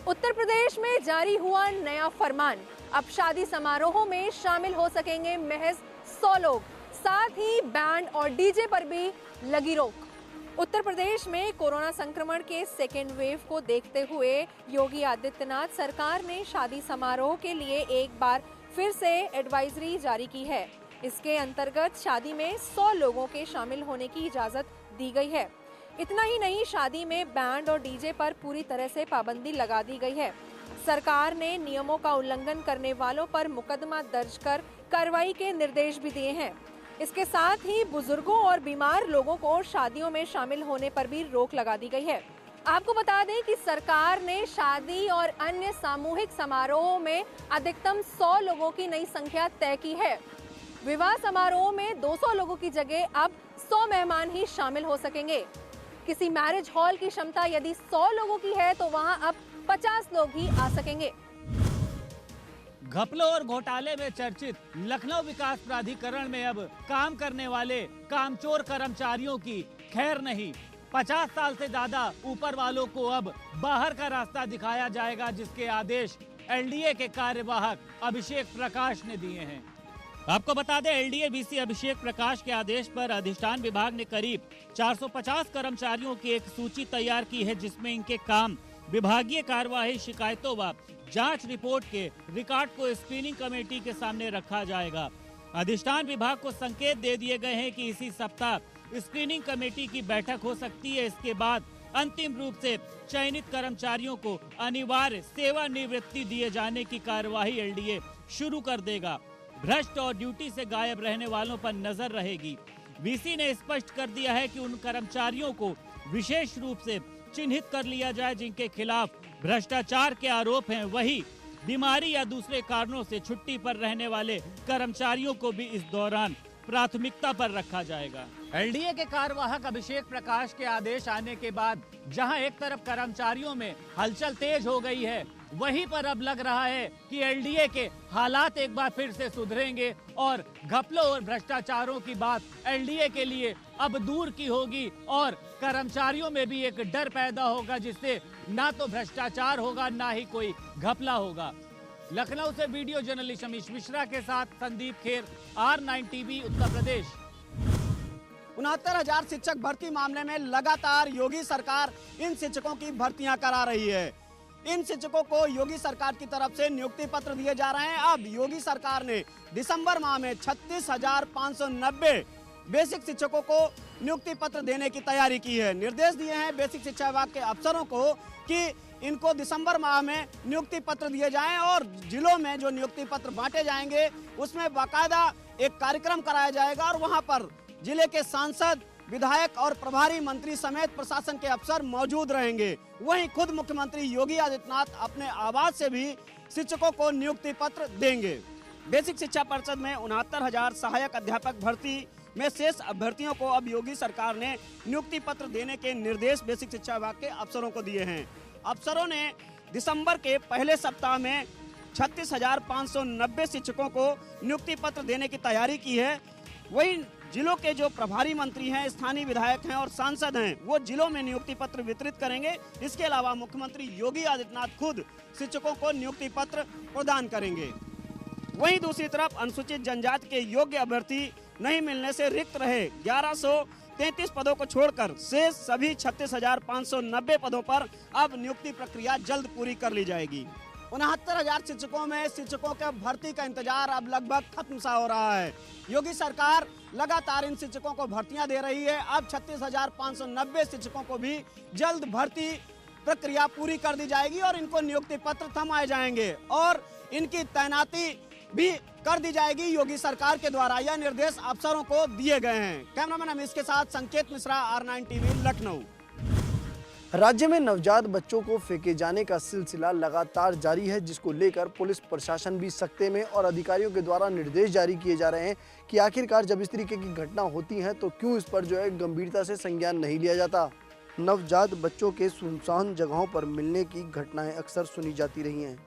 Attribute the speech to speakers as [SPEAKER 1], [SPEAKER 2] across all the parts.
[SPEAKER 1] उत्तर प्रदेश में जारी हुआ नया फरमान। अब शादी समारोहों में शामिल हो सकेंगे महज 100 लोग, साथ ही बैंड और डीजे पर भी लगी रोक। उत्तर प्रदेश में कोरोना संक्रमण के सेकेंड वेव को देखते हुए योगी आदित्यनाथ सरकार ने शादी समारोह के लिए एक बार फिर से एडवाइजरी जारी की है। इसके अंतर्गत शादी में 100 लोगों के शामिल होने की इजाजत दी गई है। इतना ही नहीं, शादी में बैंड और डीजे पर पूरी तरह से पाबंदी लगा दी गई है। सरकार ने नियमों का उल्लंघन करने वालों पर मुकदमा दर्ज कर कार्रवाई के निर्देश भी दिए हैं। इसके साथ ही बुजुर्गों और बीमार लोगों को शादियों में शामिल होने पर भी रोक लगा दी गई है। आपको बता दें कि सरकार ने शादी और अन्य सामूहिक समारोहों में अधिकतम 100 लोगों की नई संख्या तय की है। विवाह समारोह में 200 लोगों की जगह अब 100 मेहमान ही शामिल हो सकेंगे। किसी मैरिज हॉल की क्षमता यदि 100 लोगों की है तो वहां अब 50 लोग ही आ सकेंगे।
[SPEAKER 2] घपलों और घोटाले में चर्चित लखनऊ विकास प्राधिकरण में अब काम करने वाले कामचोर कर्मचारियों की खैर नहीं। 50 साल से ज्यादा ऊपर वालों को अब बाहर का रास्ता दिखाया जाएगा, जिसके आदेश एलडीए के कार्यवाहक अभिषेक प्रकाश ने दिए हैं। आपको बता दें, एलडीए वीसी अभिषेक प्रकाश के आदेश पर अधिष्ठान विभाग ने करीब 450 कर्मचारियों की एक सूची तैयार की है, जिसमें इनके काम, विभागीय कार्यवाही, शिकायतों व जांच रिपोर्ट के रिकॉर्ड को स्क्रीनिंग कमेटी के सामने रखा जाएगा। अधिष्ठान विभाग को संकेत दे दिए गए हैं कि इसी सप्ताह स्क्रीनिंग कमेटी की बैठक हो सकती है। इसके बाद अंतिम रूप से चयनित कर्मचारियों को अनिवार्य सेवानिवृत्ति दिए जाने की कार्यवाही एलडीए शुरू कर देगा। भ्रष्ट और ड्यूटी से गायब रहने वालों पर नजर रहेगी। वीसी ने स्पष्ट कर दिया है कि उन कर्मचारियों को विशेष रूप से चिन्हित कर लिया जाए जिनके खिलाफ भ्रष्टाचार के आरोप हैं। वही बीमारी या दूसरे कारणों से छुट्टी पर रहने वाले कर्मचारियों को भी इस दौरान प्राथमिकता पर रखा जाएगा। एलडीए के कार्यवाहक अभिषेक प्रकाश के आदेश आने के बाद जहां एक तरफ कर्मचारियों में हलचल तेज हो गई है, वहीं पर अब लग रहा है कि एलडीए के हालात एक बार फिर से सुधरेंगे और घपलों और भ्रष्टाचारों की बात एलडीए के लिए अब दूर की होगी और कर्मचारियों में भी एक डर पैदा होगा, जिससे ना तो भ्रष्टाचार होगा ना ही कोई घपला होगा। लखनऊ से वीडियो जर्नलिस्ट अमीश मिश्रा के साथ संदीप खेर, R9 टीवी, उत्तर प्रदेश।
[SPEAKER 3] 69,000 शिक्षक भर्ती मामले में लगातार योगी सरकार इन शिक्षकों की भर्तियां करा रही है। इन शिक्षकों को योगी सरकार की तरफ से नियुक्ति पत्र दिए जा रहे हैं। अब योगी सरकार ने दिसंबर माह में 36,590 बेसिक शिक्षकों को नियुक्ति पत्र देने की तैयारी की है। निर्देश दिए हैं बेसिक शिक्षा विभाग के अफसरों को कि इनको दिसंबर माह में नियुक्ति पत्र दिए जाएं और जिलों में जो नियुक्ति पत्र बांटे जाएंगे उसमें बाकायदा एक कार्यक्रम कराया जाएगा और वहां पर जिले के सांसद, विधायक और प्रभारी मंत्री समेत प्रशासन के अफसर मौजूद रहेंगे। वहीं खुद मुख्यमंत्री योगी आदित्यनाथ अपने आवास से भी शिक्षकों को नियुक्ति पत्र देंगे। बेसिक शिक्षा परिषद में 69,000 सहायक अध्यापक भर्ती में शेष अभ्यर्थियों को अब योगी सरकार ने नियुक्ति पत्र देने के निर्देश बेसिक शिक्षा विभाग के अफसरों को दिए हैं। अफसरों ने दिसंबर के पहले सप्ताह में 36,590 शिक्षकों को नियुक्ति पत्र देने की तैयारी की है। वहीं जिलों के जो प्रभारी मंत्री हैं, स्थानीय विधायक हैं और सांसद हैं, वो जिलों में नियुक्ति पत्र वितरित करेंगे। इसके अलावा मुख्यमंत्री योगी आदित्यनाथ खुद शिक्षकों को नियुक्ति पत्र प्रदान करेंगे। वहीं दूसरी तरफ अनुसूचित जनजाति के योग्य अभ्यर्थी नहीं मिलने से रिक्त रहे 1133 पदों को छोड़कर शेष सभी 36,590 पदों पर अब नियुक्ति प्रक्रिया जल्द पूरी कर ली जाएगी। 69,000 शिक्षकों में शिक्षकों के भर्ती का इंतजार अब लगभग खत्म सा हो रहा है। योगी सरकार लगातार इन शिक्षकों को भर्तियां दे रही है। अब 36,590 शिक्षकों को भी जल्द भर्ती प्रक्रिया पूरी कर दी जाएगी और इनको नियुक्ति पत्र थमाए जाएंगे और इनकी तैनाती भी कर दी जाएगी योगी सरकार के द्वारा। यह निर्देश अफसरों को दिए गए हैं। कैमरामैन अमीश के साथ संकेत मिश्रा, R9 टीवी, लखनऊ।
[SPEAKER 4] राज्य में नवजात बच्चों को फेंके जाने का सिलसिला लगातार जारी है, जिसको लेकर पुलिस प्रशासन भी सख्ते में और अधिकारियों के द्वारा निर्देश जारी किए जा रहे हैं कि आखिरकार जब इस तरीके की घटना होती है तो क्यों इस पर जो है गंभीरता से संज्ञान नहीं लिया जाता। नवजात बच्चों के सुनसान जगहों पर मिलने की घटनाएं अक्सर सुनी जाती रही हैं।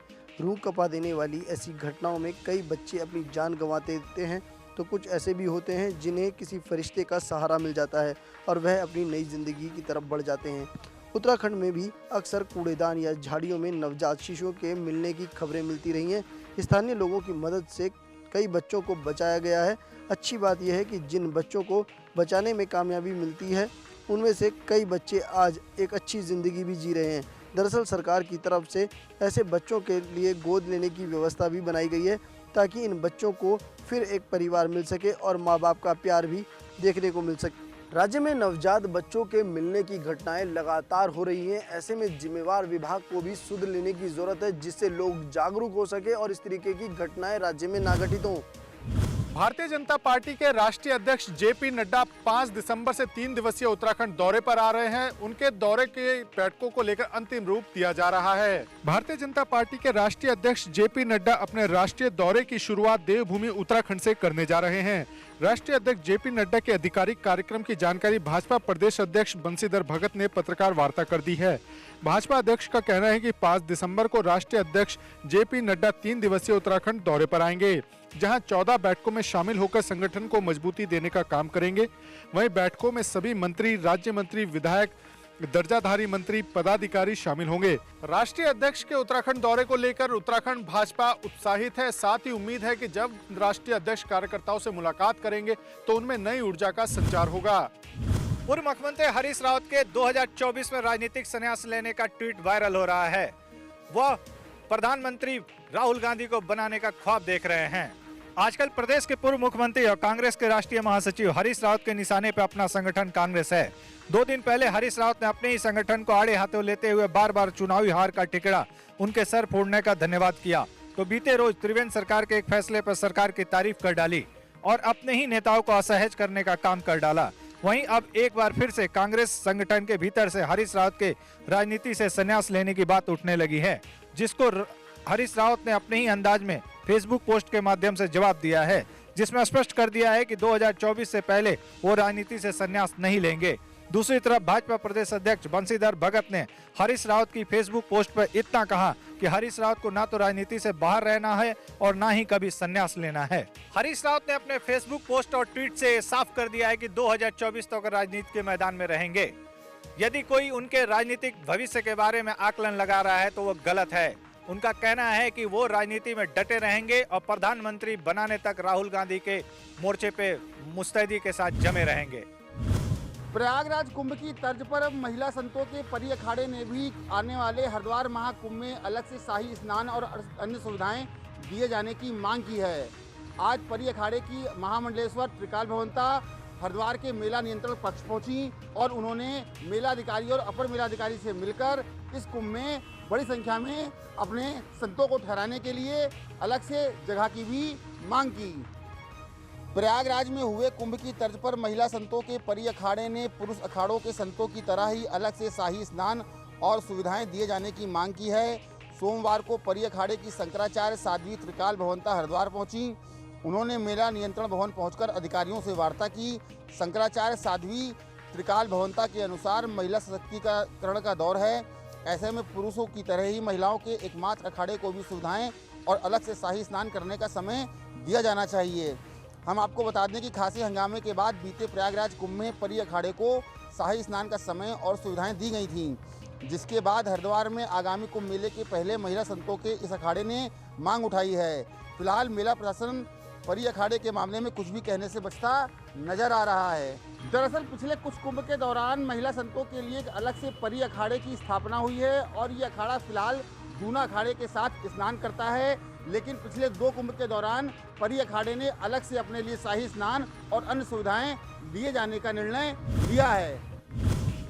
[SPEAKER 4] रूह कपा देने वाली ऐसी घटनाओं में कई बच्चे अपनी जान गंवा देते हैं, तो कुछ ऐसे भी होते हैं जिन्हें किसी फरिश्ते का सहारा मिल जाता है और वह अपनी नई ज़िंदगी की तरफ बढ़ जाते हैं। उत्तराखंड में भी अक्सर कूड़ेदान या झाड़ियों में नवजात शिशुओं के मिलने की खबरें मिलती रही हैं। स्थानीय लोगों की मदद से कई बच्चों को बचाया गया है। अच्छी बात यह है कि जिन बच्चों को बचाने में कामयाबी मिलती है उनमें से कई बच्चे आज एक अच्छी ज़िंदगी भी जी रहे हैं। दरअसल सरकार की तरफ से ऐसे बच्चों के लिए गोद लेने की व्यवस्था भी बनाई गई है ताकि इन बच्चों को फिर एक परिवार मिल सके और माँ बाप का प्यार भी देखने को मिल सके। राज्य में नवजात बच्चों के मिलने की घटनाएं लगातार हो रही हैं। ऐसे में जिम्मेवार विभाग को भी सुध लेने की जरूरत है, जिससे लोग जागरूक हो सके और इस तरीके की घटनाएं राज्य में ना घटित हों।
[SPEAKER 5] भारतीय जनता पार्टी के राष्ट्रीय अध्यक्ष जेपी नड्डा 5 दिसंबर से 3 दिवसीय उत्तराखंड दौरे पर आ रहे हैं। उनके दौरे के बैठकों को लेकर अंतिम रूप दिया जा रहा है। भारतीय जनता पार्टी के राष्ट्रीय अध्यक्ष जेपी नड्डा अपने राष्ट्रीय दौरे की शुरुआत देवभूमि उत्तराखंड से करने जा रहे हैं। राष्ट्रीय अध्यक्ष जेपी नड्डा के आधिकारिक कार्यक्रम की जानकारी भाजपा प्रदेश अध्यक्ष बंशीधर भगत ने पत्रकार वार्ता कर दी है। भाजपा अध्यक्ष का कहना है कि 5 दिसंबर को राष्ट्रीय अध्यक्ष जेपी नड्डा 3 दिवसीय उत्तराखंड दौरे पर आएंगे, जहां 14 बैठकों में शामिल होकर संगठन को मजबूती देने का काम करेंगे। वहीं बैठकों में सभी मंत्री, राज्य मंत्री, विधायक, दर्जाधारी मंत्री, पदाधिकारी शामिल होंगे। राष्ट्रीय अध्यक्ष के उत्तराखंड दौरे को लेकर उत्तराखंड भाजपा उत्साहित है। साथ ही उम्मीद है कि जब राष्ट्रीय अध्यक्ष कार्यकर्ताओं से मुलाकात करेंगे तो उनमें नई ऊर्जा का संचार होगा। पूर्व मुख्यमंत्री हरीश रावत के 2024 में राजनीतिक संन्यास लेने का ट्वीट वायरल हो रहा है। वह प्रधानमंत्री राहुल गांधी को बनाने का ख्वाब देख रहे हैं। आजकल प्रदेश के पूर्व मुख्यमंत्री और कांग्रेस के राष्ट्रीय महासचिव हरीश रावत के निशाने पर अपना संगठन कांग्रेस है। 2 दिन पहले हरीश रावत ने अपने ही संगठन को आड़े हाथों लेते हुए बार बार चुनावी हार का टिकड़ा उनके सर फोड़ने का धन्यवाद किया, तो बीते रोज त्रिवेंद्र सरकार के एक फैसले पर सरकार की तारीफ कर डाली और अपने ही नेताओं को असहज करने का काम कर डाला। वहीं अब एक बार फिर से कांग्रेस संगठन के भीतर से हरीश रावत के राजनीति से संन्यास लेने की बात उठने लगी है, जिसको हरीश रावत ने अपने ही अंदाज में फेसबुक पोस्ट के माध्यम से जवाब दिया है, जिसमें स्पष्ट कर दिया है कि 2024 से पहले वो राजनीति से संन्यास नहीं लेंगे। दूसरी तरफ भाजपा प्रदेश अध्यक्ष बंशीधर भगत ने हरीश रावत की फेसबुक पोस्ट पर इतना कहा कि हरीश रावत को ना तो राजनीति से बाहर रहना है और ना ही कभी संन्यास लेना है। हरीश रावत ने अपने फेसबुक पोस्ट और ट्वीट से साफ कर दिया है कि 2024 तक राजनीति के मैदान में रहेंगे। यदि कोई उनके राजनीतिक भविष्य के बारे में आकलन लगा रहा है तो वो गलत है। उनका कहना है कि वो राजनीति में डटे रहेंगे और प्रधानमंत्री बनाने तक राहुल गांधी के मोर्चे पे मुस्तैदी के साथ जमे रहेंगे।
[SPEAKER 6] प्रयागराज कुंभ की तर्ज पर अब महिला संतों के परी अखाड़े ने भी आने वाले हरिद्वार महाकुंभ में अलग से शाही स्नान और अन्य सुविधाएं दिए जाने की मांग की है। आज परी अखाड़े की महामंडलेश्वर त्रिकाल भवंता हरिद्वार के मेला नियंत्रण कक्ष पहुंची और उन्होंने मेलाधिकारी और अपर मेलाधिकारी से मिलकर इस कुंभ में बड़ी संख्या में अपने संतों को ठहराने के लिए अलग से जगह की भी मांग की। प्रयागराज में हुए कुंभ की तर्ज पर महिला संतों के परी अखाड़े ने पुरुष अखाड़ों के संतों की तरह ही अलग से शाही स्नान और सुविधाएं दिए जाने की मांग की है। सोमवार को परी अखाड़े की शंकराचार्य साध्वी त्रिकाल भवंता हरिद्वार पहुंची। उन्होंने मेला नियंत्रण भवन पहुंचकर अधिकारियों से वार्ता की। शंकराचार्य साध्वी त्रिकाल भवंता के अनुसार महिला सशक्तिकरण का दौर है, ऐसे में पुरुषों की तरह ही महिलाओं के एकमात्र अखाड़े को भी सुविधाएं और अलग से शाही स्नान करने का समय दिया जाना चाहिए। हम आपको बता दें कि खासे हंगामे के बाद बीते प्रयागराज कुंभ में परी अखाड़े को शाही स्नान का समय और सुविधाएं दी गई थीं, जिसके बाद हरिद्वार में आगामी कुंभ मेले के पहले महिला संतों के इस अखाड़े ने मांग उठाई है। फिलहाल मेला प्रशासन परी अखाड़े के मामले में कुछ भी कहने से बचता नजर आ रहा है। दरअसल पिछले कुछ कुंभ के दौरान महिला संतों के लिए एक अलग से परी अखाड़े की स्थापना हुई है और ये अखाड़ा फिलहाल दूना अखाड़े के साथ स्नान करता है, लेकिन पिछले 2 कुंभ के दौरान परी अखाड़े ने अलग से अपने लिए शाही स्नान और अन्य सुविधाएं दिए जाने का निर्णय लिया है।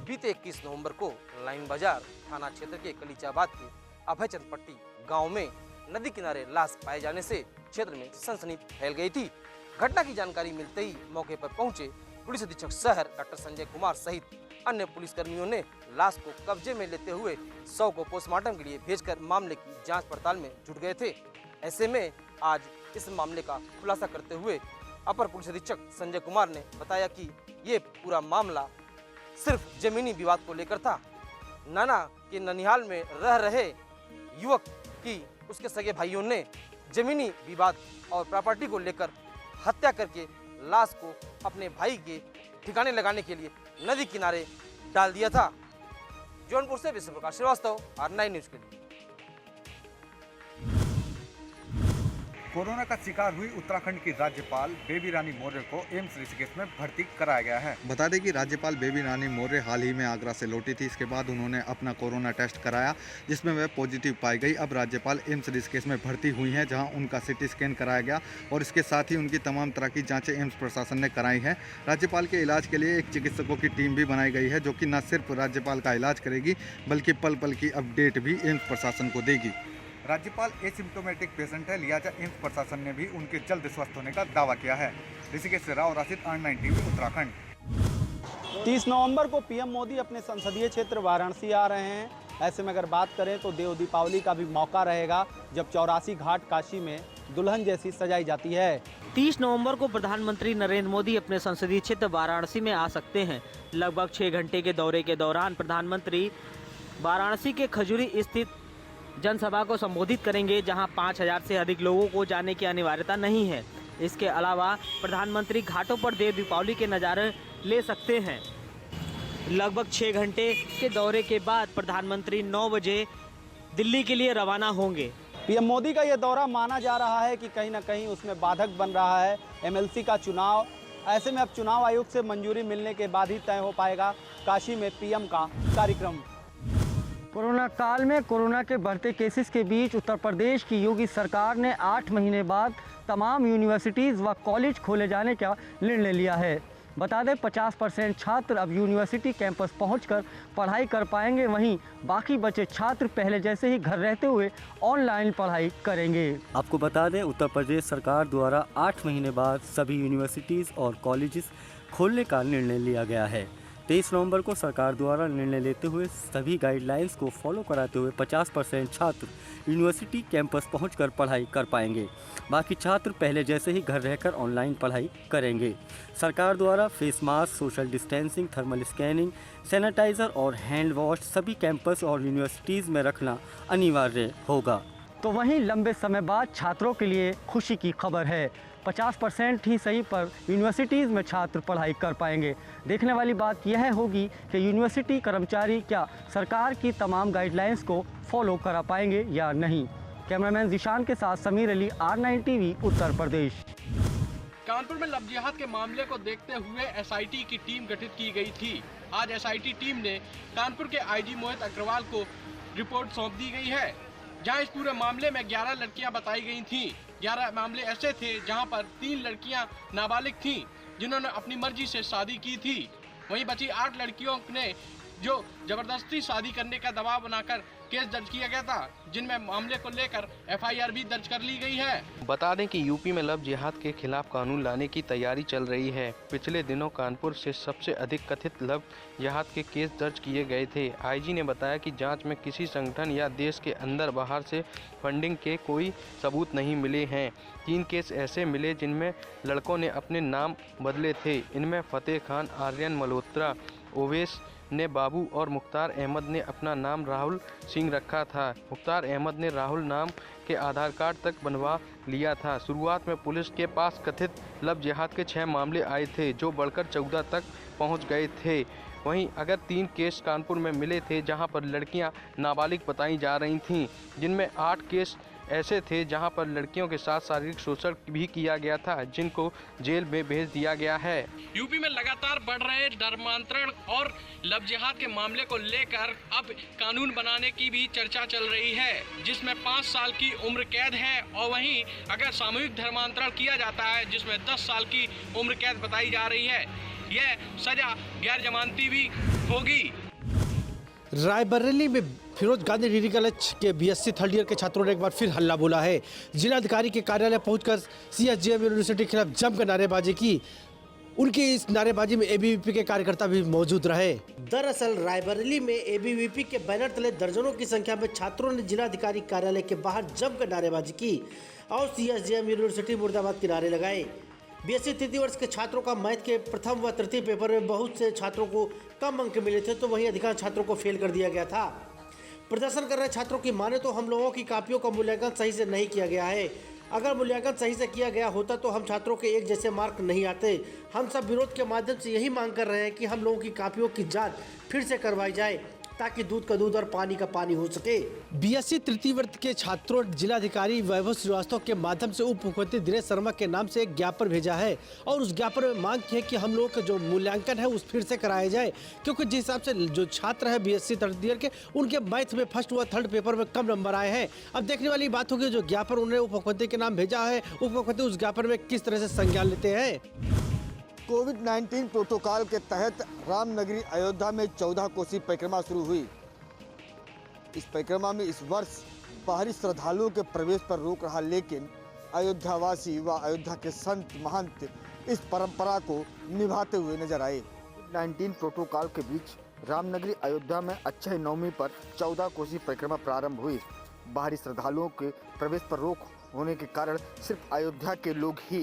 [SPEAKER 7] बीते 21 नवंबर को लाइन बाजार थाना क्षेत्र के कलीचाबाद के अभयचंद पट्टी गांव में नदी किनारे लाश पाए जाने से क्षेत्र में सनसनी फैल गई थी। घटना की जानकारी मिलते ही मौके पर पहुंचे पुलिस अधीक्षक शहर डॉक्टर संजय कुमार सहित अन्य पुलिसकर्मियों ने लाश को कब्जे में लेते हुए शव को पोस्टमार्टम के लिए भेजकर मामले की जांच पड़ताल में जुट गए थे। ऐसे में आज इस मामले का खुलासा करते हुए अपर पुलिस अधीक्षक संजय कुमार ने बताया कि ये पूरा मामला सिर्फ जमीनी विवाद को लेकर था। नाना के ननिहाल में रह रहे युवक की उसके सगे भाइयों ने जमीनी विवाद और प्रॉपर्टी को लेकर हत्या करके लाश को अपने भाई के ठिकाने लगाने के लिए नदी किनारे डाल दिया था। जौनपुर से विश्व प्रकाश श्रीवास्तव, R9 न्यूज के लिए।
[SPEAKER 8] कोरोना का शिकार हुई उत्तराखंड की राज्यपाल बेबी रानी मौर्य को एम्स ऋषिकेश में भर्ती कराया गया है। बता दें कि राज्यपाल बेबी रानी मौर्य हाल ही में आगरा से लौटी थी। इसके बाद उन्होंने अपना कोरोना टेस्ट कराया जिसमें वह पॉजिटिव पाई गई। अब राज्यपाल एम्स ऋषिकेश में भर्ती हुई हैं जहां उनका सीटी स्कैन कराया गया और इसके साथ ही उनकी तमाम तरह की जाँचें एम्स प्रशासन ने कराई हैं। राज्यपाल के इलाज के लिए एक चिकित्सकों की टीम भी बनाई गई है जो कि न सिर्फ राज्यपाल का इलाज करेगी बल्कि पल पल की अपडेट भी एम्स प्रशासन को देगी। राज्यपाल एसिम्प्टोमेटिक पेशेंट है, लिहाजा एम्स प्रशासन ने भी उनके जल्द स्वस्थ होने का दावा किया है। ऋषिकेश से राव राशिद, R9 टीवी, उत्तराखंड।
[SPEAKER 3] 30 नवंबर को पीएम मोदी अपने संसदीय क्षेत्र वाराणसी आ रहे हैं। ऐसे में अगर बात करें तो देव दीपावली का भी मौका रहेगा जब 84 घाट काशी में दुल्हन जैसी सजाई जाती है।
[SPEAKER 9] 30 नवंबर को प्रधानमंत्री नरेंद्र मोदी अपने संसदीय क्षेत्र वाराणसी में आ सकते हैं। लगभग 6 घंटे के दौरे के दौरान प्रधानमंत्री वाराणसी के खजूरी स्थित जनसभा को संबोधित करेंगे जहां 5000 से अधिक लोगों को जाने की अनिवार्यता नहीं है। इसके अलावा प्रधानमंत्री घाटों पर देव दीपावली के नज़ारे ले सकते हैं। लगभग 6 घंटे के दौरे के बाद प्रधानमंत्री 9 बजे दिल्ली के लिए रवाना होंगे।
[SPEAKER 3] पीएम मोदी का यह दौरा माना जा रहा है कि कहीं ना कहीं उसमें बाधक बन रहा है MLC का चुनाव। ऐसे में अब चुनाव आयोग से मंजूरी मिलने के बाद ही तय हो पाएगा काशी में पीएम का कार्यक्रम।
[SPEAKER 10] कोरोना काल में कोरोना के बढ़ते केसेस के बीच उत्तर प्रदेश की योगी सरकार ने 8 महीने बाद तमाम यूनिवर्सिटीज़ व कॉलेज खोले जाने का निर्णय लिया है। बता दें 50% छात्र अब यूनिवर्सिटी कैंपस पहुंचकर पढ़ाई कर पाएंगे, वहीं बाकी बचे छात्र पहले जैसे ही घर रहते हुए ऑनलाइन पढ़ाई करेंगे।
[SPEAKER 11] आपको बता दें उत्तर प्रदेश सरकार द्वारा 8 महीने बाद सभी यूनिवर्सिटीज़ और कॉलेजेस खोलने का निर्णय लिया गया है। 23 नवंबर को सरकार द्वारा निर्णय लेते हुए सभी गाइडलाइंस को फॉलो कराते हुए 50% छात्र यूनिवर्सिटी कैंपस पहुंचकर पढ़ाई कर पाएंगे, बाकी छात्र पहले जैसे ही घर रहकर ऑनलाइन पढ़ाई करेंगे। सरकार द्वारा face mask, social distancing, thermal scanning, sanitiser और हैंड वॉश सभी कैंपस और यूनिवर्सिटीज़ में रखना अनिवार्य होगा।
[SPEAKER 10] तो वहीं लंबे समय बाद छात्रों के लिए खुशी की खबर है। 50% ही सही पर यूनिवर्सिटीज़ में छात्र पढ़ाई कर पाएंगे। देखने वाली बात यह होगी कि यूनिवर्सिटी कर्मचारी क्या सरकार की तमाम गाइडलाइंस को फॉलो करा पाएंगे या नहीं। कैमरामैन जिशान के साथ समीर अली, R9 टीवी, उत्तर प्रदेश।
[SPEAKER 12] कानपुर में लव जिहाद के मामले को देखते हुए SIT की टीम गठित की गई थी। आज SIT टीम ने कानपुर के IG मोहित अग्रवाल को रिपोर्ट सौंप दी गई है, जहां इस पूरे मामले में 11 लड़कियां बताई गई थीं। 11 मामले ऐसे थे जहां पर 3 लड़कियां नाबालिग थीं जिन्होंने अपनी मर्जी से शादी की थी। वहीं बची 8 लड़कियों ने जो जबरदस्ती शादी करने का दबाव बनाकर केस दर्ज किया गया था, जिनमें मामले को लेकर FIR भी दर्ज कर ली गई है।
[SPEAKER 13] बता दें कि यूपी में लव जिहाद के खिलाफ कानून लाने की तैयारी चल रही है। पिछले दिनों कानपुर से सबसे अधिक कथित लव जिहाद के केस दर्ज किए गए थे। IG ने बताया कि जांच में किसी संगठन या देश के अंदर बाहर से फंडिंग के कोई सबूत नहीं मिले हैं। 3 केस ऐसे मिले जिनमें लड़कों ने अपने नाम बदले थे। इनमें फतेह खान, आर्यन मल्होत्रा, ओवैस ने बाबू और मुख्तार अहमद ने अपना नाम राहुल सिंह रखा था। मुख्तार अहमद ने राहुल नाम के आधार कार्ड तक बनवा लिया था। शुरुआत में पुलिस के पास कथित लव जिहाद के 6 मामले आए थे जो बढ़कर 14 तक पहुंच गए थे। वहीं अगर 3 केस कानपुर में मिले थे जहां पर लड़कियां नाबालिग बताई जा रही थीं, जिनमें 8 केस ऐसे थे जहां पर लड़कियों के साथ शारीरिक शोषण भी किया गया था, जिनको जेल में भेज दिया गया है।
[SPEAKER 12] यूपी में लगातार बढ़ रहे धर्मांतरण और लव जिहाद के मामले को लेकर अब कानून बनाने की भी चर्चा चल रही है, जिसमें 5 साल की उम्र कैद है। और वहीं अगर सामूहिक धर्मांतरण किया जाता है जिसमें 10 साल की उम्र कैद बताई जा रही है, यह सजा गैर जमानती भी होगी।
[SPEAKER 14] रायबरेली में फिरोज गांधी डिग्री कॉलेज के BSc थर्ड ईयर के छात्रों ने एक बार फिर हल्ला बोला है। जिलाधिकारी के कार्यालय पहुंचकर CSJM यूनिवर्सिटी के खिलाफ जमकर नारेबाजी की। उनकी इस नारेबाजी में ABVP के कार्यकर्ता भी मौजूद रहे। दरअसल रायबरेली में ABVP के बैनर तले दर्जनों की संख्या में छात्रों ने जिलाधिकारी कार्यालय के बाहर जमकर नारेबाजी की और CSJM यूनिवर्सिटी मुर्दाबाद के नारे लगाए। BSc तृतीय वर्ष के छात्रों का मैथ के प्रथम व तृतीय पेपर में बहुत से छात्रों को कम अंक मिले थे, तो वहीं अधिकांश छात्रों को फेल कर दिया गया था। प्रदर्शन कर रहे छात्रों की माने तो हम लोगों की कापियों का मूल्यांकन सही से नहीं किया गया है। अगर मूल्यांकन सही से किया गया होता तो हम छात्रों के एक जैसे मार्क नहीं आते। हम सब विरोध के माध्यम से यही मांग कर रहे हैं कि हम लोगों की कापियों की जांच फिर से करवाई जाए ताकि दूध का दूध और पानी का पानी हो सके। बीएससी तृतीय वर्ष के छात्रों जिलाधिकारी वैभव श्रीवास्तव के माध्यम से उप मुख्यमंत्री दिनेश शर्मा के नाम से एक ज्ञापन भेजा है और उस ज्ञापन में मांग की है कि हम लोगों का जो मूल्यांकन है उस फिर से कराया जाए, क्योंकि जिस हिसाब से जो छात्र है बीएससी तृतीय के उनके मैथ में फर्स्ट व थर्ड पेपर में कम नंबर आए हैं। अब देखने वाली बात होगी जो ज्ञापन उन्होंने उप मुख्यमंत्री के नाम भेजा है, उप मुख्यमंत्री उस ज्ञापन में किस तरह से संज्ञान लेते हैं।
[SPEAKER 6] कोविड-19 प्रोटोकॉल के तहत रामनगरी अयोध्या में 14 कोसी परिक्रमा शुरू हुई। इस परिक्रमा में इस वर्ष बाहरी श्रद्धालुओं के प्रवेश पर रोक रहा, लेकिन अयोध्यावासी व अयोध्या के संत महंत इस परंपरा को निभाते हुए नजर आए।
[SPEAKER 15] कोविड-19 प्रोटोकॉल के बीच रामनगरी अयोध्या में अक्षय नवमी पर 14 कोसी परिक्रमा प्रारंभ हुई। बाहरी श्रद्धालुओं के प्रवेश पर रोक होने के कारण सिर्फ अयोध्या के लोग ही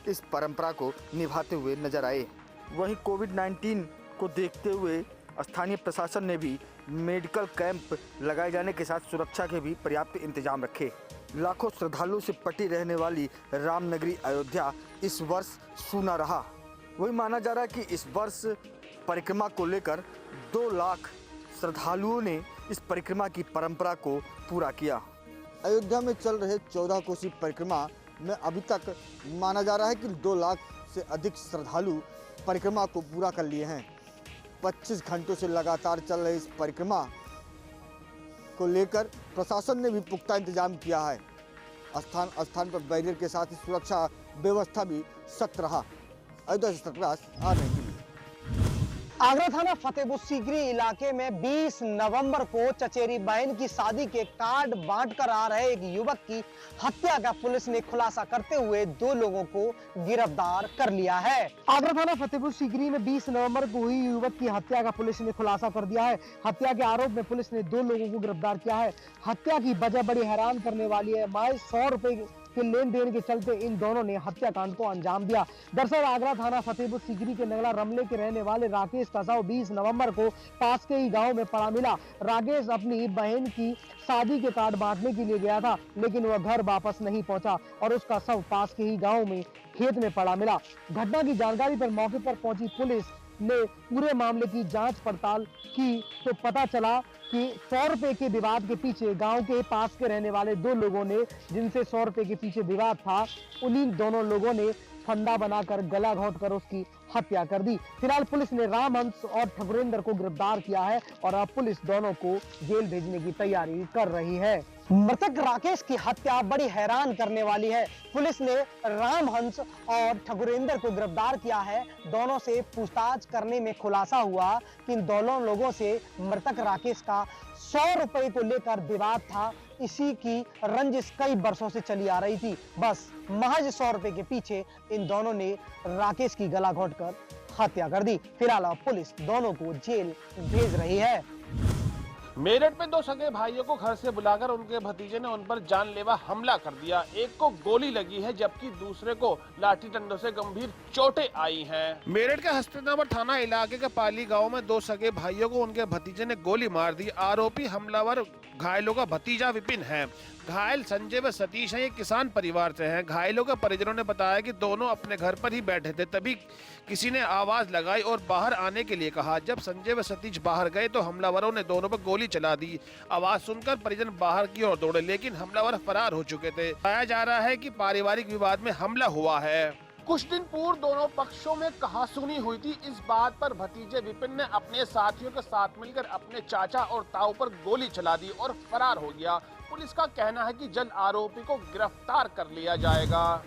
[SPEAKER 15] इस परंपरा को निभाते हुए नजर आए। वहीं कोविड-19 को देखते हुए स्थानीय प्रशासन ने भी मेडिकल कैंप लगाए जाने के साथ सुरक्षा के भी पर्याप्त इंतजाम रखे। लाखों श्रद्धालुओं से पटी रहने वाली रामनगरी अयोध्या इस वर्ष सूना रहा। वही माना जा रहा है कि इस वर्ष परिक्रमा को लेकर 2 लाख श्रद्धालुओं ने इस परिक्रमा की परंपरा को पूरा किया।
[SPEAKER 6] अयोध्या में चल रहे 14 कोसी परिक्रमा में अभी तक माना जा रहा है कि 2 लाख से अधिक श्रद्धालु परिक्रमा को पूरा कर लिए हैं। 25 घंटों से लगातार चल रही इस परिक्रमा को लेकर प्रशासन ने भी पुख्ता इंतजाम किया है। स्थान स्थान पर बैरियर के साथ ही सुरक्षा व्यवस्था भी सख्त रहा। अयोध्या से प्रकाश आ रहे हैं।
[SPEAKER 4] आगरा थाना फतेहपुर सीकरी इलाके में 20 नवंबर को चचेरी बहन की शादी के कार्ड बांटकर आ रहे एक युवक की हत्या का पुलिस ने खुलासा करते हुए 2 लोगों को गिरफ्तार कर लिया है। आगरा थाना फतेहपुर सीकरी में 20 नवंबर को हुई युवक की हत्या का पुलिस ने खुलासा कर दिया है। हत्या के आरोप में पुलिस ने 2 लोगों को गिरफ्तार किया है। हत्या की वजह बड़ी हैरान करने वाली है। महज 100 रुपए के लेन देन के चलते इन दोनों ने हत्याकांड को अंजाम दिया। दरअसल आगरा थाना फतेहपुर सीकरी के नगला रमले के रहने वाले राकेश का शव 20 नवंबर को पास के ही गांव में पड़ा मिला। राकेश अपनी बहन की शादी के कार्ड बांटने के लिए गया था, लेकिन वह घर वापस नहीं पहुंचा और उसका शव पास के ही गांव में खेत में पड़ा मिला। घटना की जानकारी पर मौके पर पहुंची पुलिस ने पूरे मामले की जांच पड़ताल की तो पता चला कि 100 रुपए के विवाद के पीछे गांव के पास के रहने वाले 2 लोगों ने, जिनसे 100 रुपए के पीछे विवाद था, उन्हीं दोनों लोगों ने फंदा बनाकर गला घोंटकर उसकी हत्या कर दी। फिलहाल पुलिस ने रामहंस और ठकुरेंद्र को गिरफ्तार किया है और अब पुलिस दोनों को जेल भेजने की तैयारी कर रही है। मृतक राकेश की हत्या बड़ी हैरान करने वाली है। पुलिस ने रामहंस और ठकुरेंद्र को गिरफ्तार किया है। दोनों से पूछताछ करने में खुलासा हुआ कि इन दोनों लोगों से मृतक राकेश का 100 रुपए को लेकर विवाद था। इसी की रंजिश कई वर्षों से चली आ रही थी। बस महज 100 रुपए के पीछे इन दोनों ने राकेश की गला घोंटकर हत्या कर दी। फिलहाल अब पुलिस दोनों को जेल भेज रही है।
[SPEAKER 12] मेरठ में 2 सगे भाइयों को घर से बुलाकर उनके भतीजे ने उन पर जानलेवा हमला कर दिया। एक को गोली लगी है जबकि दूसरे को लाठी डंडों से गंभीर चोटें आई हैं। मेरठ के हस्तिनापुर थाना इलाके के पाली गांव में 2 सगे भाइयों को उनके भतीजे ने गोली मार दी। आरोपी हमलावर घायलों का भतीजा विपिन है। घायल संजय व सतीश हैं, ये किसान परिवार से हैं। घायलों के परिजनों ने बताया कि दोनों अपने घर पर ही बैठे थे, तभी किसी ने आवाज लगाई और बाहर आने के लिए कहा। जब संजय व सतीश बाहर गए तो हमलावरों ने दोनों पर गोली चला दी। आवाज सुनकर परिजन बाहर की ओर दौड़े, लेकिन हमलावर फरार हो चुके थे। बताया जा रहा है कि पारिवारिक विवाद में हमला हुआ है। कुछ दिन पूर्व दोनों पक्षों में कहासुनी हुई थी। इस बात पर भतीजे विपिन ने अपने साथियों के साथ मिलकर अपने चाचा और ताऊ पर गोली चला दी और फरार हो गया। पुलिस का कहना है कि जल्द आरोपी को गिरफ्तार कर लिया जाएगा।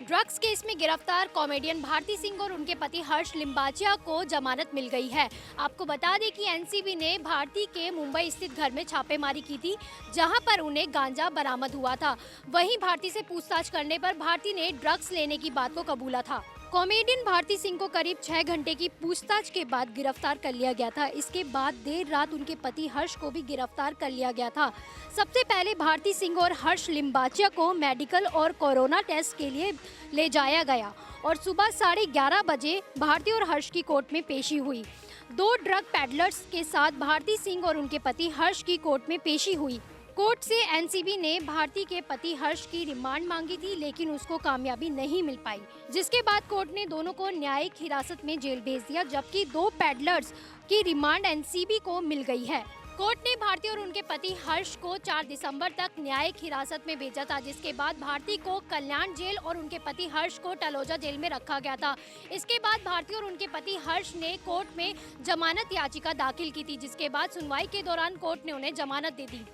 [SPEAKER 16] ड्रग्स केस में गिरफ्तार कॉमेडियन भारती सिंह और उनके पति हर्ष लिम्बाचिया को जमानत मिल गई है। आपको बता दें कि एनसीबी ने भारती के मुंबई स्थित घर में छापेमारी की थी, जहां पर उन्हें गांजा बरामद हुआ था। वहीं भारती से पूछताछ करने पर भारती ने ड्रग्स लेने की बात को कबूला था। कॉमेडियन भारती सिंह को करीब 6 घंटे की पूछताछ के बाद गिरफ्तार कर लिया गया था। इसके बाद देर रात उनके पति हर्ष को भी गिरफ्तार कर लिया गया था। सबसे पहले भारती सिंह और हर्ष लिम्बाचिया को मेडिकल और कोरोना टेस्ट के लिए ले जाया गया और सुबह 11:30 बजे भारती और हर्ष की कोर्ट में पेशी हुई। 2 ड्रग पैडलर्स के साथ भारती सिंह और उनके पति हर्ष की कोर्ट में पेशी हुई। कोर्ट से एनसीबी ने भारती के पति हर्ष की रिमांड मांगी थी, लेकिन उसको कामयाबी नहीं मिल पाई, जिसके बाद कोर्ट ने दोनों को न्यायिक हिरासत में जेल भेज दिया, जबकि 2 पैडलर्स की रिमांड एनसीबी को मिल गई है। कोर्ट ने भारती और उनके पति हर्ष को 4 दिसंबर तक न्यायिक हिरासत में भेजा था, जिसके बाद भारती को कल्याण जेल और उनके पति हर्ष को तलोजा जेल में रखा गया था। इसके बाद भारती और उनके पति हर्ष ने कोर्ट में जमानत याचिका दाखिल की थी, जिसके बाद सुनवाई के दौरान कोर्ट ने उन्हें जमानत दे दी।